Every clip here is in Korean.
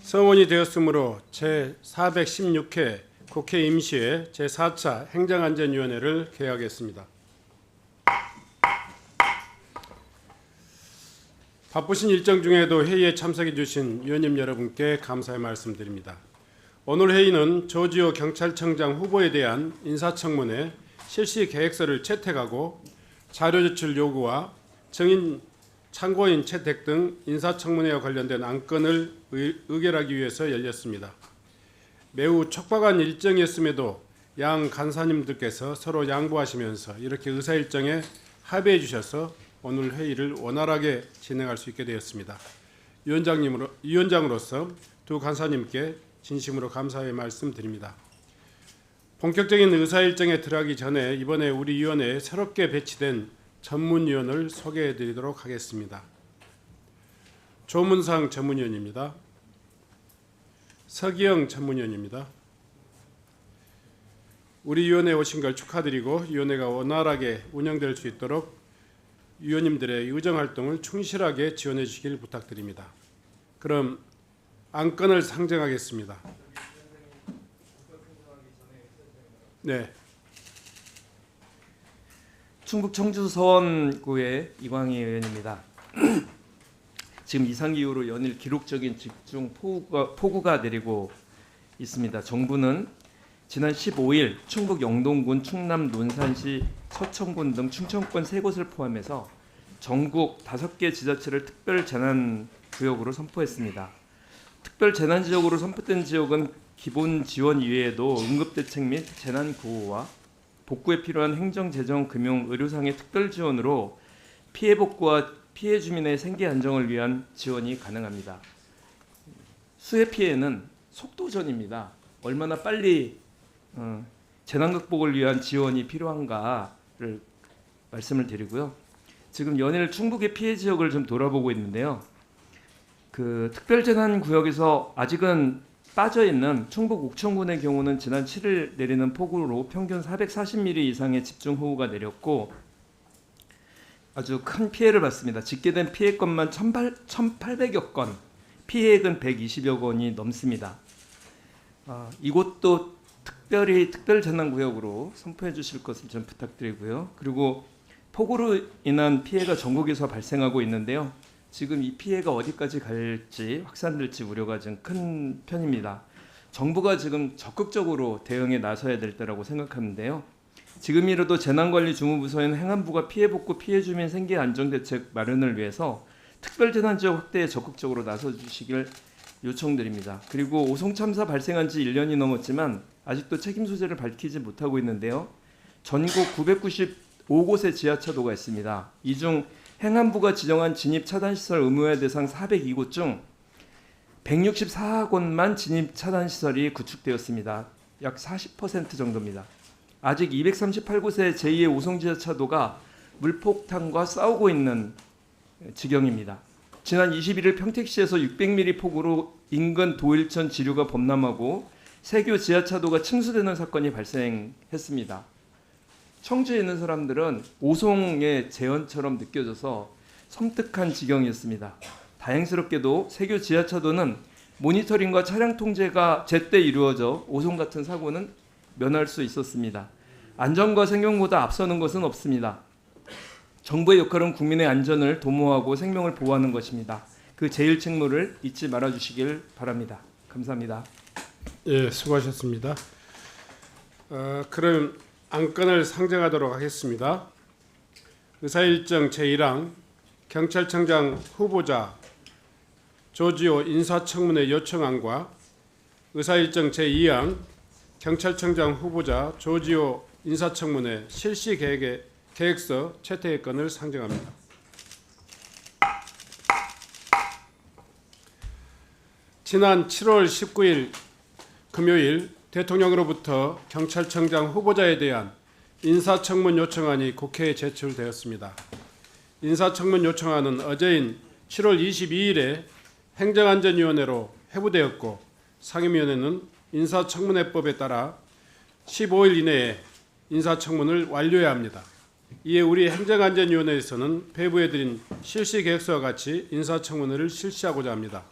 성원이 되었으므로 제416회 국회 임시회 제4차 행정안전위원회를 개하겠습니다. 바쁘신 일정 중에도 회의에 참석해 주신 위원님 여러분께 감사의 말씀드립니다. 오늘 회의는 조지호 경찰청장 후보에 대한 인사청문회 실시 계획서를 채택하고 자료 제출 요구와 증인 참고인 채택 등 인사청문회와 관련된 안건을 의결하기 위해서 열렸습니다. 매우 촉박한 일정이었음에도 양 간사님들께서 서로 양보하시면서 이렇게 의사 일정에 합의해 주셔서 오늘 회의를 원활하게 진행할 수 있게 되었습니다. 위원장으로서 두 간사님께 진심으로 감사의 말씀드립니다. 본격적인 의사 일정에 들어가기 전에 이번에 우리 위원회에 새롭게 배치된 전문위원을 소개해 드리도록 하겠습니다. 조문상 전문위원입니다. 서기영 전문위원입니다. 우리 위원회에 오신 걸 축하드리고 위원회가 원활하게 운영될 수 있도록 위원님들의 의정활동을 충실하게 지원해 주시길 부탁드립니다. 그럼 안건을 상정하겠습니다. 네. 충북 청주 서원구의 이광희 의원입니다. 지금 이상기후로 연일 기록적인 집중 폭우가 내리고 있습니다. 정부는 지난 15일 충북 영동군, 충남 논산시, 서천군 등 충청권 3곳을 포함해서 전국 5개 지자체를 특별재난구역으로 선포했습니다. 특별재난지역으로 선포된 지역은 기본 지원 이외에도 응급대책 및 재난구호와 복구에 필요한 행정, 재정, 금융, 의료상의 특별 지원으로 피해 복구와 피해 주민의 생계 안정을 위한 지원이 가능합니다. 수해 피해는 속도전입니다. 얼마나 빨리 재난 극복을 위한 지원이 필요한가를 말씀을 드리고요. 지금 연일 충북의 피해 지역을 좀 돌아보고 있는데요. 그 특별재난구역에서 아직은 빠져있는 충북 옥천군의 경우는 지난 7일 내리는 폭우로 평균 440mm 이상의 집중호우가 내렸고 아주 큰 피해를 봤습니다. 집계된 피해 건만 1,800여 건, 피해액은 120여 건이 넘습니다. 이곳도 특별히 특별재난구역으로 선포해 주실 것을 좀 부탁드리고요. 그리고 폭우로 인한 피해가 전국에서 발생하고 있는데요. 지금 이 피해가 어디까지 갈지 확산될지 우려가 좀 큰 편입니다. 정부가 지금 적극적으로 대응에 나서야 될 때라고 생각하는데요. 지금이라도 재난관리주무부서인 행안부가 피해 복구, 피해 주민 생계 안정대책 마련을 위해서 특별재난지역 확대에 적극적으로 나서주시길 요청드립니다. 그리고 오송 참사 발생한 지 1년이 넘었지만 아직도 책임 소재를 밝히지 못하고 있는데요. 전국 995곳의 지하차도가 있습니다. 이 중 행안부가 지정한 진입차단시설 의무화 대상 402곳 중 164곳만 진입차단시설이 구축되었습니다. 약 40% 정도입니다. 아직 238곳의 제2의 오송지하차도가 물폭탄과 싸우고 있는 지경입니다. 지난 21일 평택시에서 600mm 폭우로 인근 도일천 지류가 범람하고 세교 지하차도가 침수되는 사건이 발생했습니다. 청주에 있는 사람들은 오송의 재현처럼 느껴져서 섬뜩한 지경이었습니다. 다행스럽게도 세교 지하차도는 모니터링과 차량 통제가 제때 이루어져 오송 같은 사고는 면할 수 있었습니다. 안전과 생명보다 앞서는 것은 없습니다. 정부의 역할은 국민의 안전을 도모하고 생명을 보호하는 것입니다. 그 제일 책무를 잊지 말아주시길 바랍니다. 감사합니다. 예, 수고하셨습니다. 그럼 안건을 상정하도록 하겠습니다. 의사일정 제1항 경찰청장 후보자 조지호 인사청문회 요청안과 의사일정 제2항 경찰청장 후보자 조지호 인사청문회 실시 계획서 채택 건을 상정합니다. 지난 7월 19일 금요일 대통령으로부터 경찰청장 후보자에 대한 인사청문 요청안이 국회에 제출되었습니다. 인사청문 요청안은 어제인 7월 22일에 행정안전위원회로 회부되었고 상임위원회는 인사청문회법에 따라 15일 이내에 인사청문을 완료해야 합니다. 이에 우리 행정안전위원회에서는 배부해드린 실시계획서와 같이 인사청문회를 실시하고자 합니다.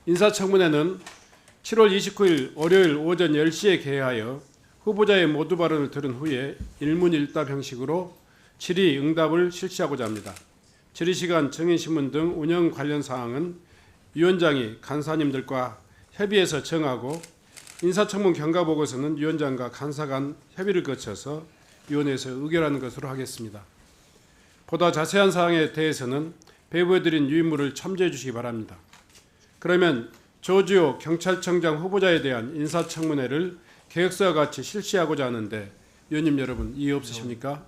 인사청문회는 7월 29일 월요일 오전 10시에 개회하여 후보자의 모두 발언을 들은 후에 일문일답 형식으로 질의 응답을 실시하고자 합니다. 질의시간, 정인신문 등 운영 관련 사항은 위원장이 간사님들과 협의해서 정하고 인사청문 경과보고서는 위원장과 간사 간 협의를 거쳐서 위원회에서 의결하는 것으로 하겠습니다. 보다 자세한 사항에 대해서는 배부해드린 유인물을 첨부해 주시기 바랍니다. 그러면 조지호 경찰청장 후보자에 대한 인사청문회를 계획서와 같이 실시하고자 하는데 위원님 여러분 이의 없으십니까?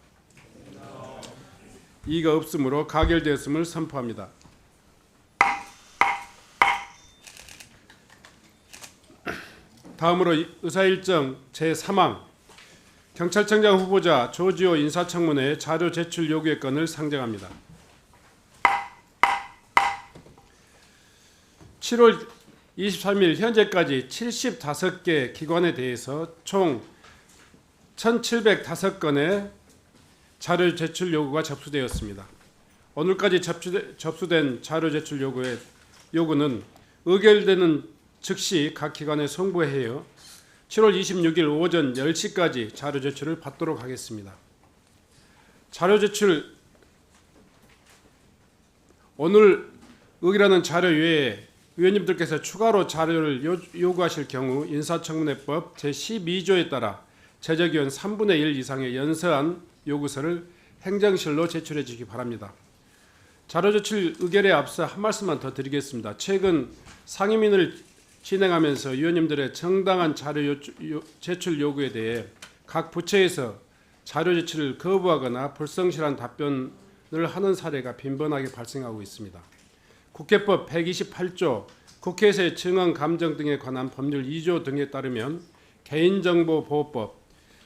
이의가 없으므로 가결되었음을 선포합니다. 다음으로 의사일정 제3항 경찰청장 후보자 조지호 인사청문회 자료 제출 요구의 건을 상정합니다. 7월 23일 현재까지 75개 기관에 대해서 총 1,705건의 자료 제출 요구가 접수되었습니다. 오늘까지 접수된 자료 제출 요구는 의결되는 즉시 각 기관에 송부하여 7월 26일 오전 10시까지 자료 제출을 받도록 하겠습니다. 자료 제출 오늘 의결하는 자료 외에 위원님들께서 추가로 자료를 요구하실 경우 인사청문회법 제12조에 따라 제적위원 3분의 1 이상의 연서한 요구서를 행정실로 제출해 주시기 바랍니다. 자료 제출 의결에 앞서 한 말씀만 더 드리겠습니다. 최근 상임위를 진행하면서 위원님들의 정당한 자료 제출 요구에 대해 각 부처에서 자료 제출을 거부하거나 불성실한 답변을 하는 사례가 빈번하게 발생하고 있습니다. 국회법 128조 국회에서의 증언 감정 등에 관한 법률 2조 등에 따르면 개인정보보호법,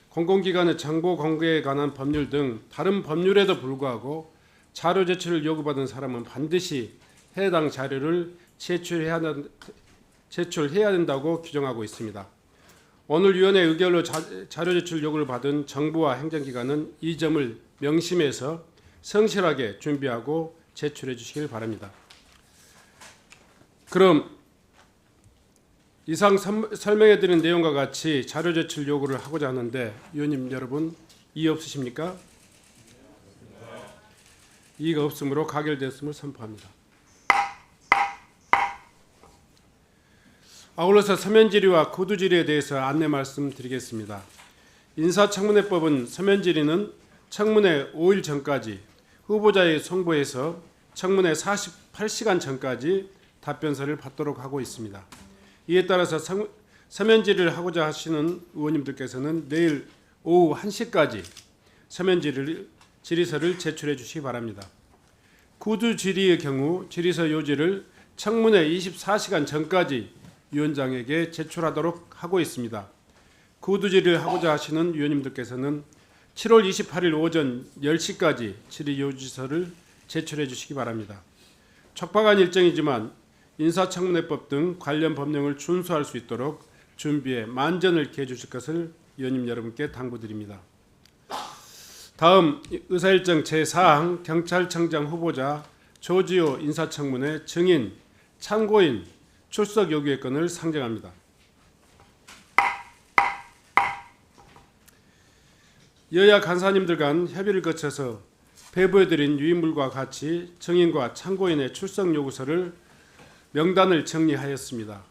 공공기관의 정보 공개에 관한 법률 등 다른 법률에도 불구하고 자료 제출을 요구받은 사람은 반드시 해당 자료를 제출해야 된다고 규정하고 있습니다. 오늘 위원회 의결로 자료 제출 요구를 받은 정부와 행정기관은 이 점을 명심해서 성실하게 준비하고 제출해 주시길 바랍니다. 그럼 이상 설명해 드린 내용과 같이 자료 제출 요구를 하고자 하는데 위원님 여러분 이의 없으십니까? 이의가 없으므로 가결되었음을 선포합니다. 아울러서 서면 질의와 구두 질의에 대해서 안내 말씀드리겠습니다. 인사청문회법은 서면 질의는 청문회 5일 전까지 후보자의 송부해서 청문회 48시간 전까지 답변서를 받도록 하고 있습니다. 이에 따라서 서면 질의를 하고자 하시는 의원님들께서는 내일 오후 1시까지 서면 질의서를 제출해 주시기 바랍니다. 구두 질의의 경우 질의서 요지를 청문회 24시간 전까지 위원장에게 제출하도록 하고 있습니다. 구두 질의를 하고자 하시는 위원님들께서는 7월 28일 오전 10시까지 질의 요지서를 제출해 주시기 바랍니다. 촉박한 일정이지만 인사청문회법 등 관련 법령을 준수할 수 있도록 준비에 만전을 기해 주실 것을 위원님 여러분께 당부드립니다. 다음 의사일정 제4항 경찰청장 후보자 조지호 인사청문회 증인, 참고인 출석 요구의 건을 상정합니다. 여야 간사님들 간 협의를 거쳐서 배부해드린 유인물과 같이 증인과 참고인의 출석 요구서를 명단을 정리하였습니다.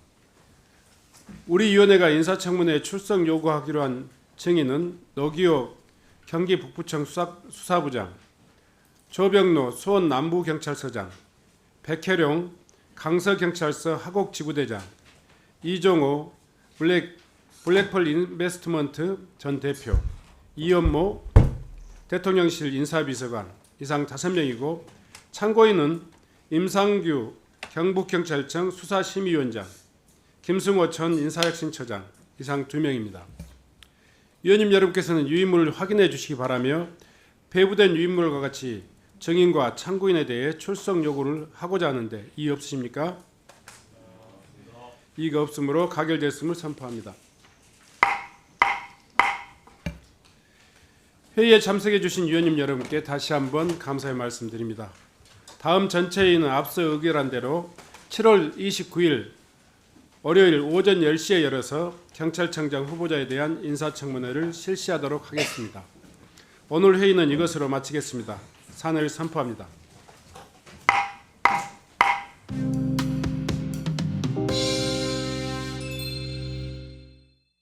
우리 위원회가 인사청문회에 출석 요구하기로 한 증인은 노기호 경기 북부청 수사부장, 조병로 수원 남부경찰서장, 백혜룡 강서경찰서 하곡지구대장, 이종호 블랙펄 인베스트먼트 전 대표, 이연모 대통령실 인사비서관 이상 5명이고 참고인은 임상규 경북경찰청 수사심의위원장, 김승호 전 인사혁신처장 이상 2명입니다. 위원님 여러분께서는 유인물을 확인해 주시기 바라며 배부된 유인물과 같이 증인과 참고인에 대해 출석 요구를 하고자 하는데 이의 없으십니까? 이의가 없으므로 가결됐음을 선포합니다. 회의에 참석해 주신 위원님 여러분께 다시 한번 감사의 말씀드립니다. 다음 전체 회의는 앞서 의결한 대로 7월 29일 월요일 오전 10시에 열어서 경찰청장 후보자에 대한 인사청문회를 실시하도록 하겠습니다. 오늘 회의는 이것으로 마치겠습니다. 산을 선포합니다.